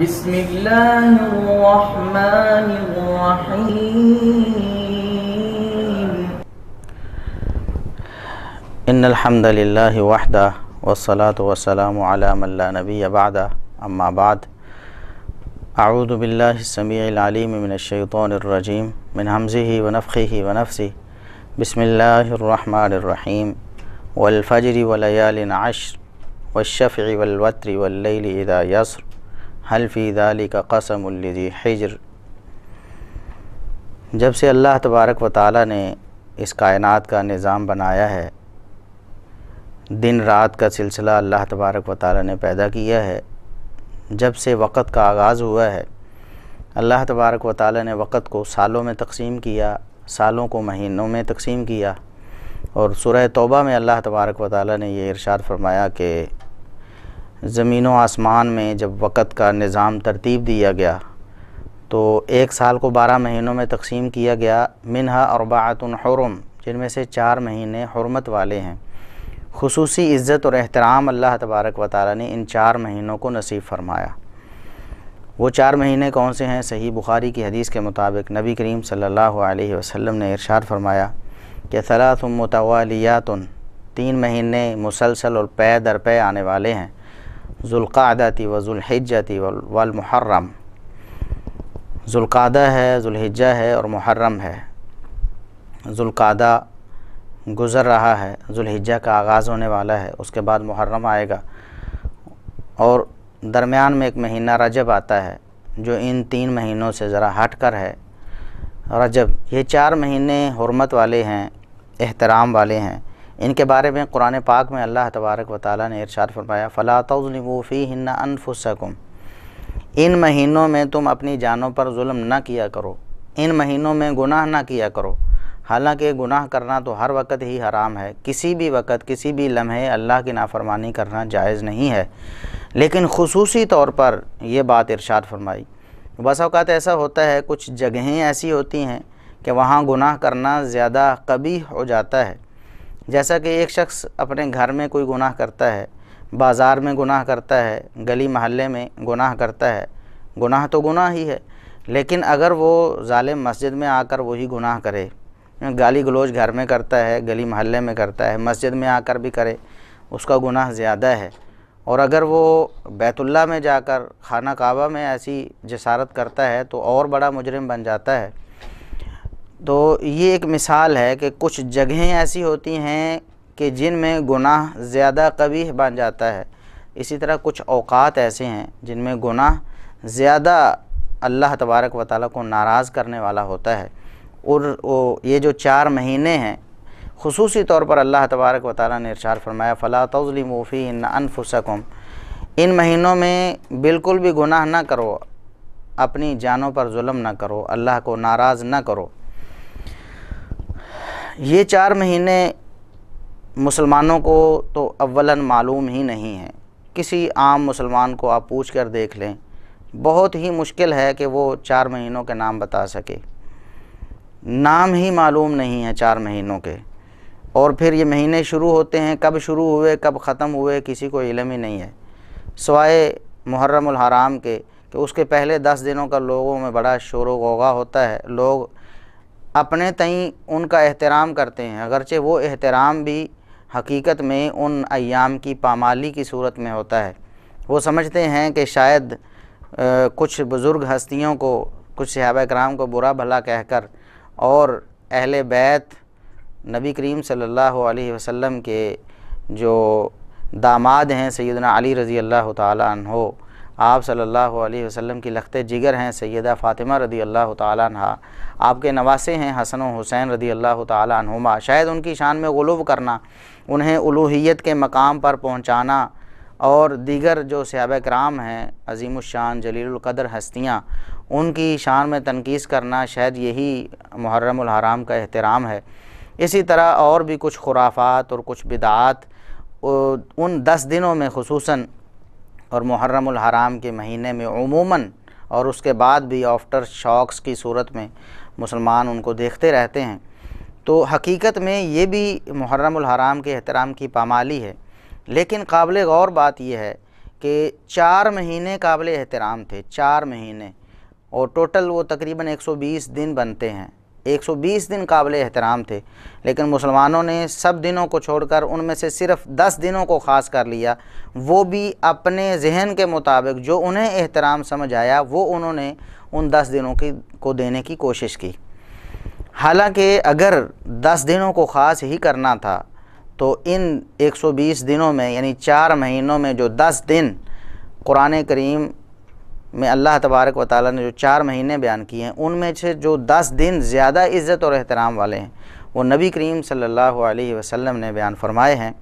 بسم الله الرحمن الرحيم. ان الحمد لله وحده والصلاة والسلام على من لا نبي بعده اما بعد. اعوذ بالله السميع العليم من الشيطان الرجيم من همزه ونفخه ونفثه. بسم الله الرحمن الرحيم. والفجر وليال عشر والشفع والوتر والليل اذا يسر هل في ذلك قسم لذي حجر. جب سے اللہ تبارک و تعالی نے اس کائنات کا نظام بنایا ہے، دن رات کا سلسلہ اللہ تبارک و تعالی نے پیدا کیا ہے، جب سے وقت کا آغاز ہوا ہے، اللہ تبارک و تعالی نے وقت کو سالوں میں تقسیم کیا، سالوں کو مہینوں میں تقسیم کیا. اور سورہ توبہ میں اللہ تبارک و تعالی نے یہ ارشاد فرمایا کہ زمین و آسمان میں جب وقت کا نظام ترتیب دیا گیا تو ایک سال کو 12 مہینوں میں تقسیم کیا گیا. منہا اربعۃ حرم، جن میں سے 4 مہینے حرمت والے ہیں. خصوصی عزت اور احترام اللہ تبارک و تعالی نے ان 4 مہینوں کو نصیب فرمایا. وہ 4 مہینے کون سے ہیں؟ صحیح بخاری کی حدیث کے مطابق نبی کریم صلی اللہ علیہ وسلم نے ارشاد فرمایا کہ ثلاث متوالیات، 3 مہینے مسلسل اور پے در پے آنے والے ہیں. ذوالقعدہ و ذوالحجہ والمحرم. ذوالقعدہ ہے، ذوالحجہ ہے اور محرم ہے. ذوالقعدہ گزر رہا ہے، ذوالحجہ کا آغاز ہونے والا ہے، اس کے بعد محرم آئے گا، اور درمیان میں ایک مہینہ رجب آتا ہے جو ان 3 مہینوں سے ذرا ہٹ کر ہے. رجب، یہ 4 مہینے حرمت والے ہیں، احترام والے ہیں. ان کے بارے میں قرآن پاک میں اللہ تبارک و تعالی نے ارشاد فرمایا فَلَا تَظْلِمُوا فِيهِنَّ أَنفُسَكُمْ. ان مہینوں میں تم اپنی جانوں پر ظلم نہ کیا کرو، ان مہینوں میں گناہ نہ کیا کرو. حالانکہ گناہ کرنا تو ہر وقت ہی حرام ہے، کسی بھی وقت کسی بھی لمحے اللہ کی نافرمانی کرنا جائز نہیں ہے، لیکن خصوصی طور پر یہ بات ارشاد فرمائی. بعض اوقات ایسا ہوتا ہے، کچھ جگہیں ایسی ہوتی ہیں کہ وہاں گناہ کرنا زیادہ قبیح ہو جاتا ہے. جیسا کہ ایک شخص اپنے گھر میں کوئی گناہ کرتا ہے، بازار میں گناہ کرتا ہے، گلی محلے میں گناہ کرتا ہے، گناہ تو گناہ ہی ہے، لیکن اگر وہ ظالم مسجد میں آ کر وہی گناہ کرے، گالی گلوچ گھر میں کرتا ہے، گلی محلے میں کرتا ہے، مسجد میں آ کر بھی کرے، اس کا گناہ زیادہ ہے. اور اگر وہ بیت اللہ میں جا کر خانہ کعبہ میں ایسی جسارت کرتا ہے تو اور بڑا مجرم بن جاتا ہے. تو یہ ایک مثال ہے کہ کچھ جگہیں ایسی ہوتی ہیں کہ جن میں گناہ زیادہ قبیح بن جاتا ہے. اسی طرح کچھ اوقات ایسے ہیں جن میں گناہ زیادہ اللہ تبارک و تعالیٰ کو ناراض کرنے والا ہوتا ہے. اور یہ جو 4 مہینے ہیں، خصوصی طور پر اللہ تبارک و تعالیٰ نے ارشاد فرمایا فَلَا تَظْلِمُوا فِيهِنَّ أَنفُسَكُمْ. ان مہینوں میں بالکل بھی گناہ نہ کرو، اپنی جانوں پر ظلم نہ کرو، اللہ کو ناراض نہ کرو. یہ 4 مہینے مسلمانوں کو تو اولاً معلوم ہی نہیں ہیں. کسی عام مسلمان کو آپ پوچھ کر دیکھ لیں، بہت ہی مشکل ہے کہ وہ 4 مہینوں کے نام بتا سکے. نام ہی معلوم نہیں ہے 4 مہینوں کے. اور پھر یہ مہینے شروع ہوتے ہیں، کب شروع ہوئے کب ختم ہوئے کسی کو علم ہی نہیں ہے، سوائے محرم الحرام کے کہ اس کے پہلے 10 دنوں کا لوگوں میں بڑا شور و غوغا ہوتا ہے. لوگ اپنے تئیں ان کا احترام کرتے ہیں، اگرچہ وہ احترام بھی حقیقت میں ان ایام کی پامالی کی صورت میں ہوتا ہے. وہ سمجھتے ہیں کہ شاید کچھ بزرگ ہستیوں کو، کچھ صحابہ کرام کو برا بھلا کہہ کر اور اہل بیت نبی کریم صلی اللہ علیہ وسلم کے جو داماد ہیں سیدنا علی رضی اللہ تعالی عنہ، آپ صلی اللہ علیہ وسلم کی لخت جگر ہیں سیدہ فاطمہ رضی اللہ تعالی عنہ، آپ کے نواسے ہیں حسن و حسین رضی اللہ تعالی عنہما، شاید ان کی شان میں غلو کرنا، انہیں الوہیت کے مقام پر پہنچانا، اور دیگر جو صحابہ کرام ہیں عظیم الشان جلیل القدر ہستیاں، ان کی شان میں تنقیص کرنا، شاید یہی محرم الحرام کا احترام ہے. اسی طرح اور بھی کچھ خرافات اور کچھ بدعات ان 10 دنوں میں خصوصاً اور محرم الحرام کے مہینے میں عموماً، اور اس کے بعد بھی آفٹر شاکس کی صورت میں مسلمان ان کو دیکھتے رہتے ہیں. تو حقیقت میں یہ بھی محرم الحرام کے احترام کی پامالی ہے. لیکن قابل غور بات یہ ہے کہ 4 مہینے قابل احترام تھے، 4 مہینے، اور ٹوٹل وہ تقریباً 120 دن بنتے ہیں، 120 دن قابل احترام تھے، لیکن مسلمانوں نے سب دنوں کو چھوڑ کر ان میں سے صرف 10 دنوں کو خاص کر لیا، وہ بھی اپنے ذہن کے مطابق جو انہیں احترام سمجھ آیا وہ انہوں نے ان 10 دنوں کو دینے کی کوشش کی۔ حالانکہ اگر 10 دنوں کو خاص ہی کرنا تھا تو ان 120 دنوں میں یعنی 4 مہینوں میں جو 10 دن قرآن کریم میں اللہ تبارک و تعالیٰ نے جو 4 مہینے بیان کیے ہیں ان میں سے جو 10 دن زیادہ عزت اور احترام والے ہیں وہ نبی کریم صلی اللہ علیہ وسلم نے بیان فرمائے ہیں۔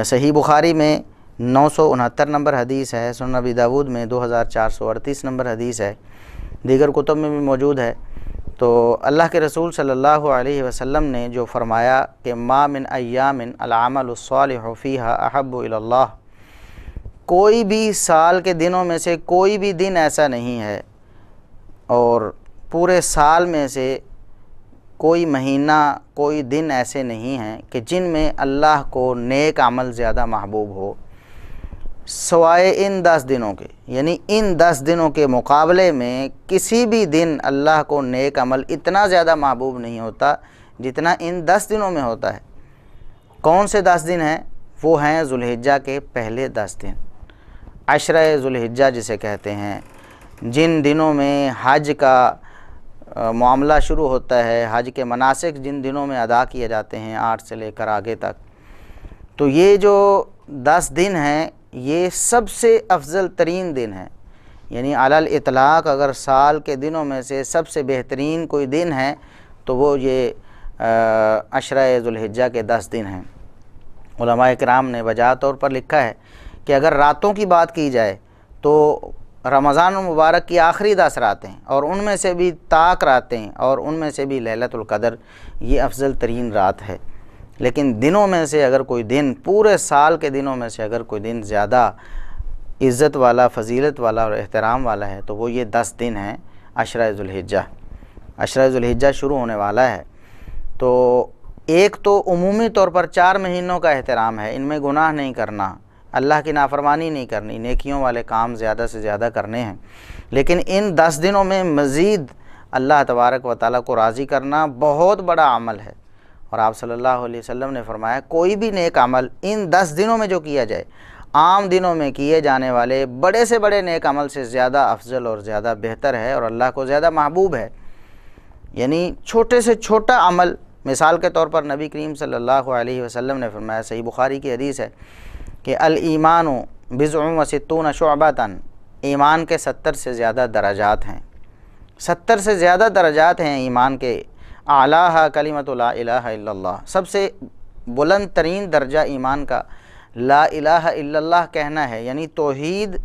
صحیح بخاری میں 969 نمبر حدیث ہے، سنن ابی داود میں 2438 نمبر حدیث ہے، دیگر کتب میں بھی موجود ہے۔ تو اللہ کے رسول صلی اللہ علیہ وسلم نے جو فرمایا کہ ما من ایام العمل الصالح فیہا احب الی اللہ، کوئی بھی سال کے دنوں میں سے کوئی بھی دن ایسا نہیں ہے اور پورے سال میں سے کوئی مہینہ کوئی دن ایسے نہیں ہیں کہ جن میں اللہ کو نیک عمل زیادہ محبوب ہو سوائے ان 10 دنوں کے، یعنی ان 10 دنوں کے مقابلے میں کسی بھی دن اللہ کو نیک عمل اتنا زیادہ محبوب نہیں ہوتا جتنا ان 10 دنوں میں ہوتا ہے۔ کون سے 10 دن ہیں؟ وہ ہیں ذوالحجہ کے پہلے 10 دن، عشرہ ذوالحجہ جسے کہتے ہیں، جن دنوں میں حج کا معاملہ شروع ہوتا ہے، حج کے مناسک جن دنوں میں ادا کیے جاتے ہیں 8 سے لے کر آگے تک۔ تو یہ جو 10 دن ہیں یہ سب سے افضل ترین دن ہیں، یعنی علی الاطلاق اگر سال کے دنوں میں سے سب سے بہترین کوئی دن ہے تو وہ یہ عشرہ ذوالحجہ کے 10 دن ہیں۔ علماء کرام نے وجہ طور پر لکھا ہے کہ اگر راتوں کی بات کی جائے تو رمضان المبارک کی آخری 10 راتیں اور ان میں سے بھی طاق راتیں اور ان میں سے بھی لیلۃ القدر یہ افضل ترین رات ہے، لیکن دنوں میں سے اگر کوئی دن، پورے سال کے دنوں میں سے اگر کوئی دن زیادہ عزت والا، فضیلت والا اور احترام والا ہے تو وہ یہ 10 دن ہیں عشرہ ذوالحجہ۔ عشرہ ذوالحجہ شروع ہونے والا ہے، تو ایک تو عمومی طور پر 4 مہینوں کا احترام ہے، ان میں گناہ نہیں کرنا، اللہ کی نافرمانی نہیں کرنی، نیکیوں والے کام زیادہ سے زیادہ کرنے ہیں، لیکن ان 10 دنوں میں مزید اللہ تبارک و تعالیٰ کو راضی کرنا بہت بڑا عمل ہے، اور آپ صلی اللہ علیہ وسلم نے فرمایا کوئی بھی نیک عمل ان 10 دنوں میں جو کیا جائے عام دنوں میں کیے جانے والے بڑے سے بڑے نیک عمل سے زیادہ افضل اور زیادہ بہتر ہے اور اللہ کو زیادہ محبوب ہے۔ یعنی چھوٹے سے چھوٹا عمل، مثال کے طور پر نبی کریم صلی اللہ علیہ وسلم نے فرمایا، صحیح بخاری کی حدیث ہے کہ الایمان بضع و ستون شعبۃ، ایمان کے 70 سے زیادہ درجات ہیں، 70 سے زیادہ درجات ہیں ایمان کے۔ اعلیٰ کلمۃ لا الہ الا اللہ، سب سے بلند ترین درجہ ایمان کا لا الہ الا اللہ کہنا ہے، یعنی توحید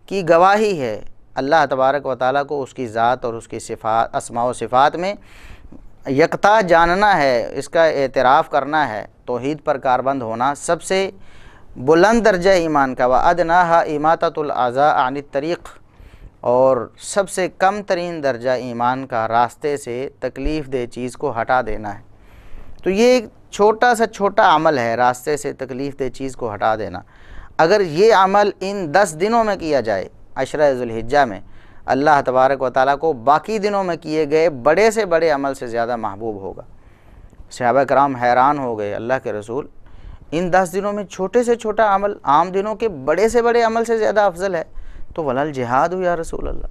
کی گواہی ہے، اللہ تبارک و تعالیٰ کو اس کی ذات اور اس کی صفات، اسماء و صفات میں یکتا جاننا ہے، اس کا اعتراف کرنا ہے، توحید پر کاربند ہونا سب سے بلند درجہ ایمان کا۔ وَأَدْنَاهَا إِمَاطَةُ الْأَذَىٰ عَنِ الطَّرِيقِ، اور سب سے کم ترین درجہ ایمان کا راستے سے تکلیف دہ چیز کو ہٹا دینا ہے۔ تو یہ ایک چھوٹا سا چھوٹا عمل ہے، راستے سے تکلیف دہ چیز کو ہٹا دینا۔ اگر یہ عمل ان 10 دنوں میں کیا جائے عشرہ ذوالحجہ میں، اللہ تبارک و تعالیٰ کو باقی دنوں میں کیے گئے بڑے سے بڑے عمل سے زیادہ محبوب ہوگا۔ صحابہ کرام حیران ہو گئے، اللہ کے رسول ان 10 دنوں میں چھوٹے سے چھوٹا عمل عام دنوں کے بڑے سے بڑے عمل سے زیادہ افضل ہے، تو ولل جہاد یا رسول اللہ،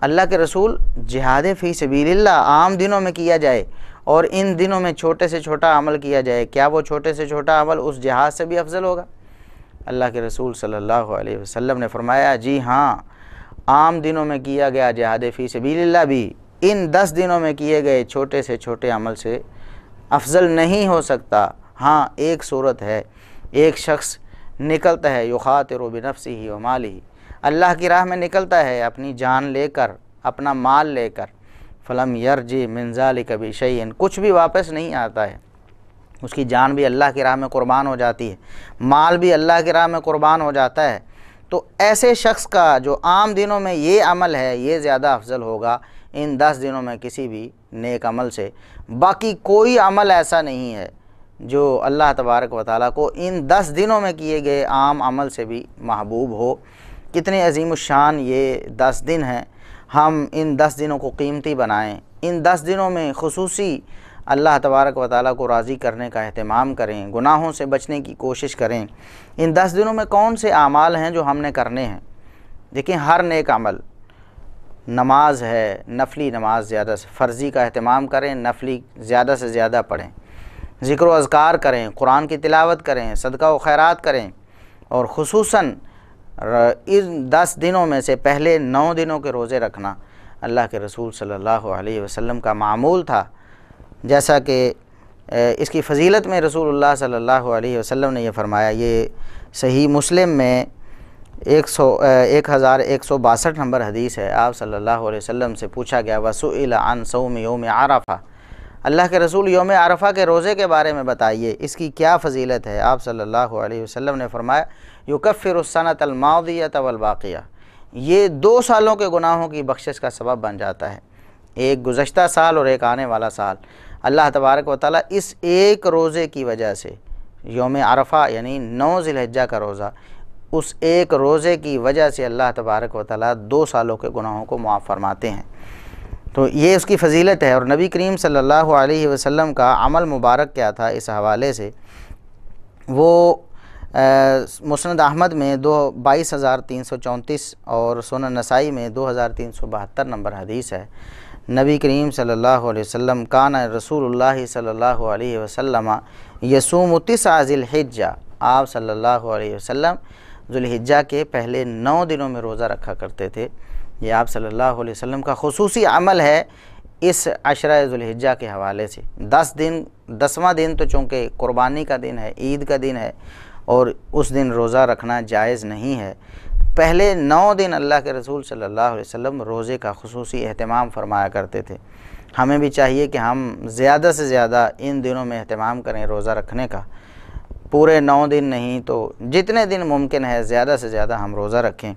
اللہ کے رسول جہاد فی سبیل اللہ عام دنوں میں کیا جائے اور ان دنوں میں چھوٹے سے چھوٹا عمل کیا جائے، کیا وہ چھوٹے سے چھوٹا عمل اس جہاد سے بھی افضل ہوگا؟ اللہ کے رسول صلی اللہ علیہ وسلم نے فرمایا جی ہاں، عام دنوں میں کیا گیا جہاد فی سبیل اللہ بھی ان 10 دنوں میں کیے گئے چھوٹے سے چھوٹے عمل سے افضل نہیں ہو سکتا۔ ہاں ایک صورت ہے، ایک شخص نکلتا ہے یخاطر بنفسہ و مالہ، اللہ کی راہ میں نکلتا ہے اپنی جان لے کر، اپنا مال لے کر، فلم یرجع من ذلک بشیء، کچھ بھی واپس نہیں آتا ہے، اس کی جان بھی اللہ کی راہ میں قربان ہو جاتی ہے، مال بھی اللہ کی راہ میں قربان ہو جاتا ہے، تو ایسے شخص کا جو عام دنوں میں یہ عمل ہے یہ زیادہ افضل ہوگا ان 10 دنوں میں کسی بھی نیک عمل سے۔ باقی کوئی عمل ایسا نہیں ہے جو اللہ تبارک و تعالیٰ کو ان 10 دنوں میں کیے گئے عام عمل سے بھی محبوب ہو۔ کتنے عظیم الشان یہ 10 دن ہیں، ہم ان 10 دنوں کو قیمتی بنائیں، ان 10 دنوں میں خصوصی اللہ تبارک و تعالیٰ کو راضی کرنے کا اہتمام کریں، گناہوں سے بچنے کی کوشش کریں۔ ان 10 دنوں میں کون سے اعمال ہیں جو ہم نے کرنے ہیں؟ دیکھیں، ہر نیک عمل، نماز ہے، نفلی نماز زیادہ سے فرضی کا اہتمام کریں، نفلی زیادہ سے زیادہ پڑھیں، ذکر و اذکار کریں، قرآن کی تلاوت کریں، صدقہ و خیرات کریں، اور خصوصاً ان 10 دنوں میں سے پہلے 9 دنوں کے روزے رکھنا اللہ کے رسول صلی اللہ علیہ وسلم کا معمول تھا، جیسا کہ اس کی فضیلت میں رسول اللہ صلی اللہ علیہ وسلم نے یہ فرمایا۔ یہ صحیح مسلم میں 1162 نمبر حدیث ہے۔ آپ صلی اللہ علیہ وسلم سے پوچھا گیا وَسُئِلَ عَنْ صَوْمِ يَوْمِ عَرَفَةَ، اللہ کے رسول یوم عرفہ کے روزے کے بارے میں بتائیے، اس کی کیا فضیلت ہے؟ آپ صلی اللہ علیہ وسلم نے فرمایا یُكَفِّرُ السَّنَةَ الْمَاضِيَةَ وَالْبَاقِيَةَ، یہ 2 سالوں کے گناہوں کی بخشش کا سبب بن جاتا ہے، ایک گزشتہ سال اور ایک آنے والا سال۔ اللہ تبارک و تعالیٰ اس ایک روزے کی وجہ سے، یوم عرفہ یعنی 9 ذی الحجہ کا روزہ، اس ایک روزے کی وجہ سے اللہ تبارک و تعالیٰ 2 سالوں کے گناہوں کو معاف فرماتے ہیں۔ تو یہ اس کی فضیلت ہے۔ اور نبی کریم صلی اللہ علیہ وسلم کا عمل مبارک کیا تھا اس حوالے سے؟ وہ مسند احمد میں 22,334 اور سنن نسائی میں 2,372 نمبر حدیث ہے۔ نبی کریم صلی اللہ علیہ وسلم کان رسول اللہ صلی اللہ علیہ وسلم یصوم 9 ذی الحجہ، آپ صلی اللہ علیہ وسلم ذی الحجہ کے پہلے 9 دنوں میں روزہ رکھا کرتے تھے۔ یہ آپ صلی اللہ علیہ وسلم کا خصوصی عمل ہے اس عشرہ ذی الحجہ کے حوالے سے۔ 10واں دن تو چونکہ قربانی کا دن ہے، عید کا دن ہے، اور اس دن روزہ رکھنا جائز نہیں ہے۔ پہلے 9 دن اللہ کے رسول صلی اللہ علیہ وسلم روزے کا خصوصی اہتمام فرمایا کرتے تھے۔ ہمیں بھی چاہیے کہ ہم زیادہ سے زیادہ ان دنوں میں اہتمام کریں روزہ رکھنے کا، پورے 9 دن نہیں تو جتنے دن ممکن ہے زیادہ سے زیادہ ہم روزہ رکھیں۔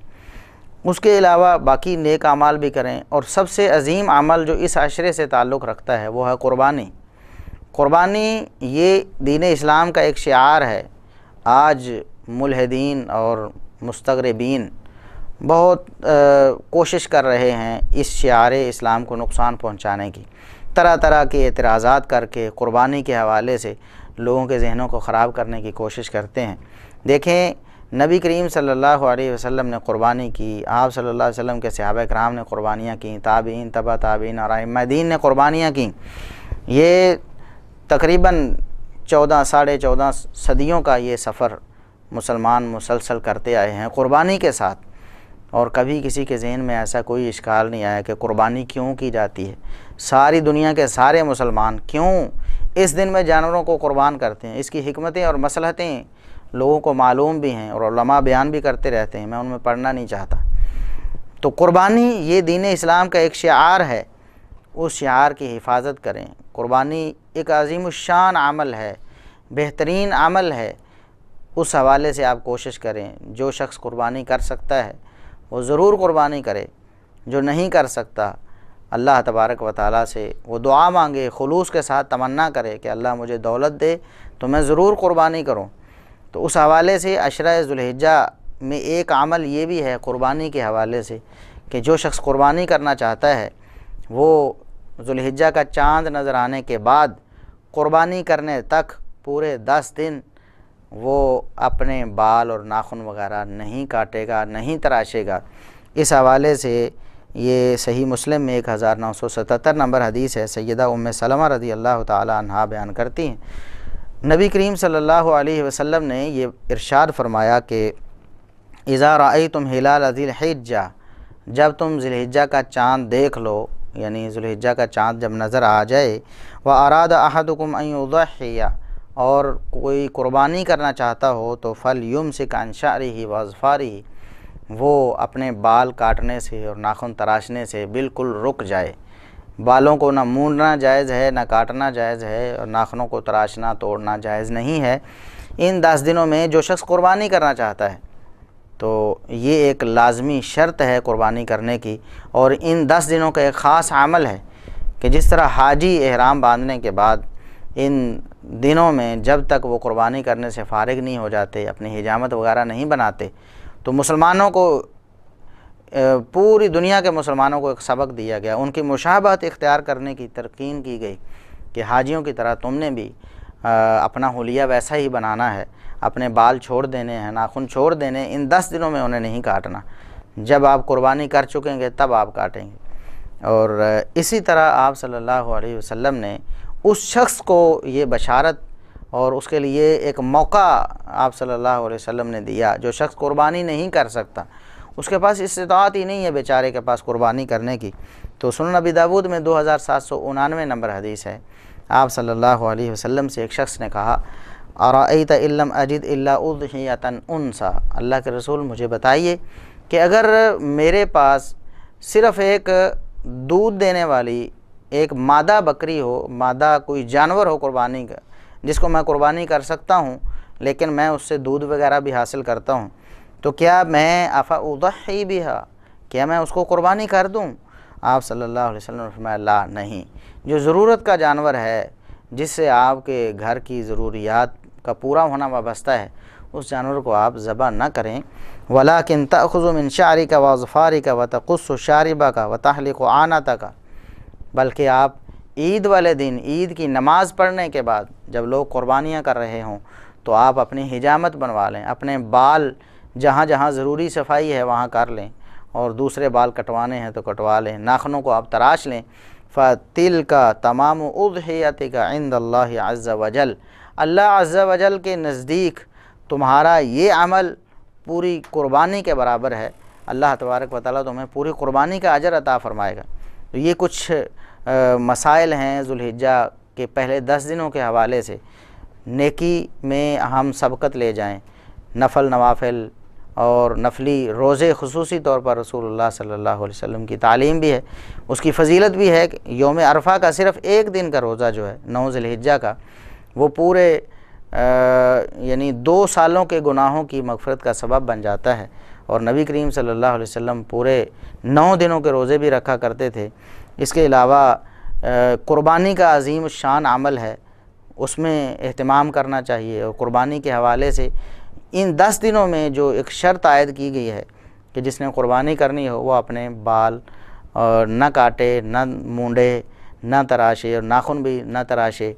اس کے علاوہ باقی نیک اعمال بھی کریں، اور سب سے عظیم عمل جو اس عشرے سے تعلق رکھتا ہے وہ ہے قربانی۔ قربانی یہ دین اسلام کا ایک شعار ہے۔ آج ملحدین اور مستغربین بہت کوشش کر رہے ہیں اس شعار اسلام کو نقصان پہنچانے کی، طرح طرح کے اعتراضات کر کے قربانی کے حوالے سے لوگوں کے ذہنوں کو خراب کرنے کی کوشش کرتے ہیں۔ دیکھیں، نبی کریم صلی اللہ علیہ وسلم نے قربانی کی، آپ صلی اللہ علیہ وسلم کے صحابہ کرام نے قربانیاں کیں، تابعین، تبع تابعین اور ائمہ دین نے قربانیاں کیں۔ یہ تقریباً 14 صدیوں کا یہ سفر مسلمان مسلسل کرتے آئے ہیں قربانی کے ساتھ، اور کبھی کسی کے ذہن میں ایسا کوئی اشکال نہیں آیا کہ قربانی کیوں کی جاتی ہے۔ ساری دنیا کے سارے مسلمان کیوں اس دن میں جانوروں کو قربان کرتے ہیں، اس کی حکمتیں اور مصلحتیں لوگوں کو معلوم بھی ہیں، اور علماء بیان بھی کرتے رہتے ہیں، میں ان میں پڑھنا نہیں چاہتا۔ تو قربانی یہ دین اسلام کا ایک شعار ہے، اس شعار کی حفاظت کریں۔ قربانی ایک عظیم الشان عمل ہے، بہترین عمل ہے، اس حوالے سے آپ کوشش کریں۔ جو شخص قربانی کر سکتا ہے وہ ضرور قربانی کرے، جو نہیں کر سکتا اللہ تبارک و تعالیٰ سے وہ دعا مانگے، خلوص کے ساتھ تمنا کرے کہ اللہ مجھے دولت دے تو میں ضرور قربانی کروں۔ تو اس حوالے سے عشرہ ذی الحجہ میں ایک عمل یہ بھی ہے قربانی کے حوالے سے کہ جو شخص قربانی کرنا چاہتا ہے وہ ذی الحجہ کا چاند نظر آنے کے بعد قربانی کرنے تک پورے 10 دن وہ اپنے بال اور ناخن وغیرہ نہیں کاٹے گا، نہیں تراشے گا۔ اس حوالے سے یہ صحیح مسلم میں 1977 نمبر حدیث ہے، سیدہ ام سلمہ رضی اللہ تعالی عنہا بیان کرتی ہیں، نبی کریم صلی اللہ علیہ وسلم نے یہ ارشاد فرمایا کہ اذا رأیتم ہلال ذی الحجہ، جب تم ذی الحجہ کا چاند دیکھ لو، یعنی ذی الحجہ کا چاند جب نظر آ جائے، وَأَرَادَ أَحَدُكُمْ أَن يُضَحِّيَ، اور کوئی قربانی کرنا چاہتا ہو تو فَلْيُمْسِكْ عَنْ شَعْرِهِ وَأَظْفَارِهِ، وہ اپنے بال کاٹنے سے اور ناخن تراشنے سے بالکل رک جائے۔ بالوں کو نہ مونڈنا جائز ہے، نہ کاٹنا جائز ہے، اور ناخنوں کو تراشنا توڑنا جائز نہیں ہے۔ ان 10 دنوں میں جو شخص قربانی کرنا چاہتا ہے تو یہ ایک لازمی شرط ہے قربانی کرنے کی، اور ان 10 دنوں کا ایک خاص عمل ہے کہ جس طرح حاجی احرام باندھنے کے بعد ان دنوں میں جب تک وہ قربانی کرنے سے فارغ نہیں ہو جاتے، اپنی حجامت وغیرہ نہیں بناتے، تو مسلمانوں کو، پوری دنیا کے مسلمانوں کو ایک سبق دیا گیا، ان کی مشابہت اختیار کرنے کی تلقین کی گئی کہ حاجیوں کی طرح تم نے بھی اپنا حلیہ ویسا ہی بنانا ہے، اپنے بال چھوڑ دینے ہیں، ناخن چھوڑ دینے، ان 10 دنوں میں انہیں نہیں کاٹنا، جب آپ قربانی کر چکیں گے تب آپ کاٹیں گے۔ اور اسی طرح آپ صلی اللہ علیہ وسلم نے اس شخص کو یہ بشارت اور اس کے لیے ایک موقع آپ صلی اللہ علیہ وسلم نے دیا، جو شخص قربانی نہیں کر سکتا، اس کے پاس استطاعت ہی نہیں ہے بیچارے کے پاس قربانی کرنے کی، تو سنن ابی داؤد میں 2799 نمبر حدیث ہے، آپ صلی اللہ علیہ وسلم سے ایک شخص نے کہا ارأیت ان لم اجد الا اضحیۃ انثی، اللہ کے رسول مجھے بتائیے کہ اگر میرے پاس صرف ایک دودھ دینے والی ایک مادہ بکری ہو، مادہ کوئی جانور ہو قربانی کا، جس کو میں قربانی کر سکتا ہوں لیکن میں اس سے دودھ وغیرہ بھی حاصل کرتا ہوں، تو کیا میں افاضحی بہا، کیا میں اس کو قربانی کر دوں؟ آپ صلی اللہ علیہ وسلم نے فرمایا لا، نہیں، جو ضرورت کا جانور ہے جس سے آپ کے گھر کی ضروریات کا پورا ہونا وابستہ ہے، اس جانور کو آپ ذبح نہ کریں۔ وَلَٰكِن تَأْخُذُ مِن شَعْرِكَ وَأَظْفَارِكَ وَتَقُصُّ شَارِبَكَ وَتَحْلِقُ عَانَتَكَ، بلکہ آپ عید والے دن، عید کی نماز پڑھنے کے بعد جب لوگ قربانیاں کر رہے ہوں تو آپ اپنی حجامت بنوا لیں، اپنے بال جہاں جہاں ضروری صفائی ہے وہاں کر لیں، اور دوسرے بال کٹوانے ہیں تو کٹوا لیں، ناخنوں کو آپ تراش لیں۔ فَتِلْكَ تَمَامُ أُضْحِيَتِكَ عِنْدَ اللَّهِ عَزَّ وَجَلَّ، اللہ عز و جل کے نزدیک تمہارا یہ عمل پوری قربانی کے برابر ہے، اللہ تبارک و تعالیٰ تمہیں پوری قربانی کا اجر عطا فرمائے گا۔ تو یہ کچھ مسائل ہیں ذوالحجہ کے پہلے 10 دنوں کے حوالے سے، نیکی میں ہم سبقت لے جائیں، نفل نوافل اور نفلی روزے خصوصی طور پر رسول اللہ صلی اللہ علیہ وسلم کی تعلیم بھی ہے، اس کی فضیلت بھی ہے کہ یوم عرفہ کا صرف ایک دن کا روزہ جو ہے 9 ذی الحجہ کا، وہ پورے یعنی 2 سالوں کے گناہوں کی مغفرت کا سبب بن جاتا ہے، اور نبی کریم صلی اللہ علیہ وسلم پورے 9 دنوں کے روزے بھی رکھا کرتے تھے۔ اس کے علاوہ قربانی کا عظیم الشان عمل ہے، اس میں اہتمام کرنا چاہیے، اور قربانی کے حوالے سے ان 10 دنوں میں جو ایک شرط عائد کی گئی ہے کہ جس نے قربانی کرنی ہو وہ اپنے بال نہ کاٹے، نہ مونڈے، نہ تراشے، اور ناخن بھی نہ تراشے۔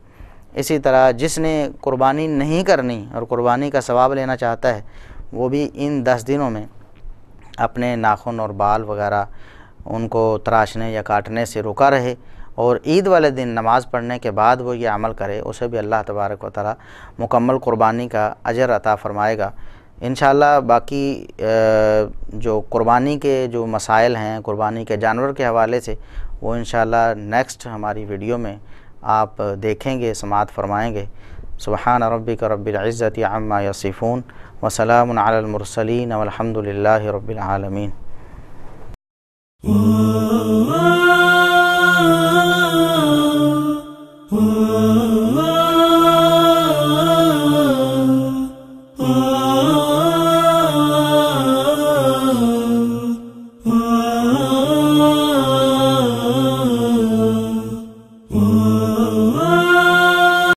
اسی طرح جس نے قربانی نہیں کرنی اور قربانی کا ثواب لینا چاہتا ہے وہ بھی ان 10 دنوں میں اپنے ناخن اور بال وغیرہ ان کو تراشنے یا کاٹنے سے رکا رہے، اور عید والے دن نماز پڑھنے کے بعد وہ یہ عمل کرے، اسے بھی اللہ تبارک و تعالیٰ مکمل قربانی کا اجر عطا فرمائے گا۔ انشاءاللہ باقی جو قربانی کے جو مسائل ہیں قربانی کے جانور کے حوالے سے، وہ انشاءاللہ نیکسٹ ہماری ویڈیو میں آپ دیکھیں گے، سماعت فرمائیں گے۔ سبحان ربک رب العزت عما یصفون وسلام علی المرسلین والحمد للہ رب العالمین۔